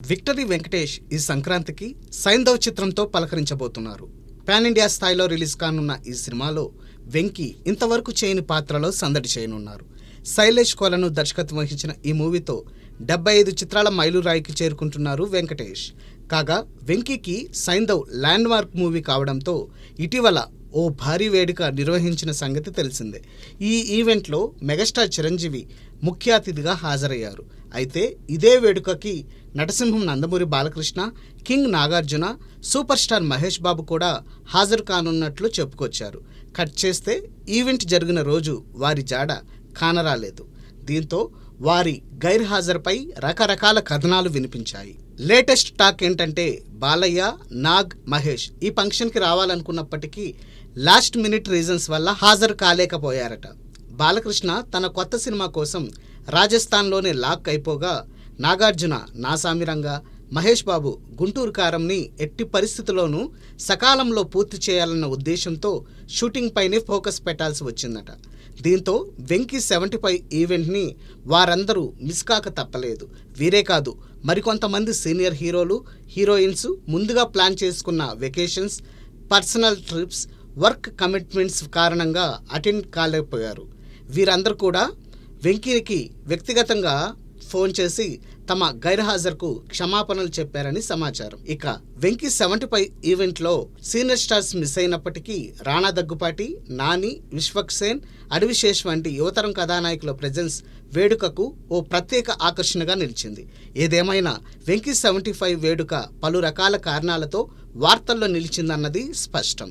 Victory Venkatesh ఈ సంక్రాంతికి సైంధవ్ చిత్రంతో పలకరించబోతున్నారు. పాన్ ఇండియా స్థాయిలో రిలీజ్ కానున్న ఈ సినిమాలో వెంకీ ఇంతవరకు చేయని పాత్రలో సందడి చేయనున్నారు. శైలేష్ కోలను దర్శకత్వం వహించిన ఈ మూవీతో 75 చిత్రాల మైలురాయికి చేరుకుంటున్నారు వెంకటేష్. కాగా వెంకీకి సైంధవ్ ల్యాండ్ మార్క్ మూవీ కావడంతో ఇటీవల ఓ భారీ వేడుక నిర్వహించిన సంగతి తెలిసిందే. ఈ ఈవెంట్లో మెగాస్టార్ చిరంజీవి ముఖ్య అతిథిగా హాజరయ్యారు. అయితే ఇదే వేడుకకి నటసింహం Nandamuri Balakrishna, king Nagarjuna, superstar Mahesh Babu కూడా హాజరు కానున్నట్లు చెప్పుకొచ్చారు. కట్ చేస్తే ఈవెంట్ జరిగిన రోజు వారి జాడ కానరాలేదు. దీంతో వారి గైర్హాజరుపై రకరకాల కథనాలు వినిపించాయి. లేటెస్ట్ టాక్ ఏంటంటే బాలయ్య, నాగ్, మహేష్ ఈ ఫంక్షన్కి రావాలనుకున్నప్పటికీ లాస్ట్ మినిట్ రీజన్స్ వల్ల హాజరు కాలేకపోయారట. బాలకృష్ణ తన కొత్త సినిమా కోసం రాజస్థాన్లోనే లాక్ అయిపోగా, నాగార్జున నాసామిరంగా, మహేష్ బాబు గుంటూరు కారంని ఎట్టి పరిస్థితుల్లోనూ సకాలంలో పూర్తి చేయాలన్న ఉద్దేశంతో షూటింగ్ పైనే ఫోకస్ పెట్టాల్సి వచ్చిందట. దీంతో వెంకీ 75 ఈవెంట్ని వారందరూ మిస్ కాక తప్పలేదు. వీరే కాదు, మరికొంతమంది సీనియర్ హీరోలు, హీరోయిన్స్ ముందుగా ప్లాన్ చేసుకున్న vacations, personal trips, work commitments కారణంగా అటెండ్ కాలేకపోయారు. వీరందరూ కూడా వెంకీకి వ్యక్తిగతంగా ఫోన్ చేసి తమ గైర్హాజరుకు క్షమాపణలు చెప్పారని సమాచారం. ఇక వెంకీ 75 ఈవెంట్లో సీనియర్ స్టార్స్ మిస్ అయినప్పటికీ రాణా దగ్గుపాటి, నాని, విశ్వక్సేన్, అడవిశేష్ వంటి యువతరం కథానాయకుల ప్రెజెన్స్ వేడుకకు ఓ ప్రత్యేక ఆకర్షణగా నిలిచింది. ఏదేమైనా వెంకీ 75 వేడుక పలు రకాల కారణాలతో వార్తల్లో నిలిచిందన్నది స్పష్టం.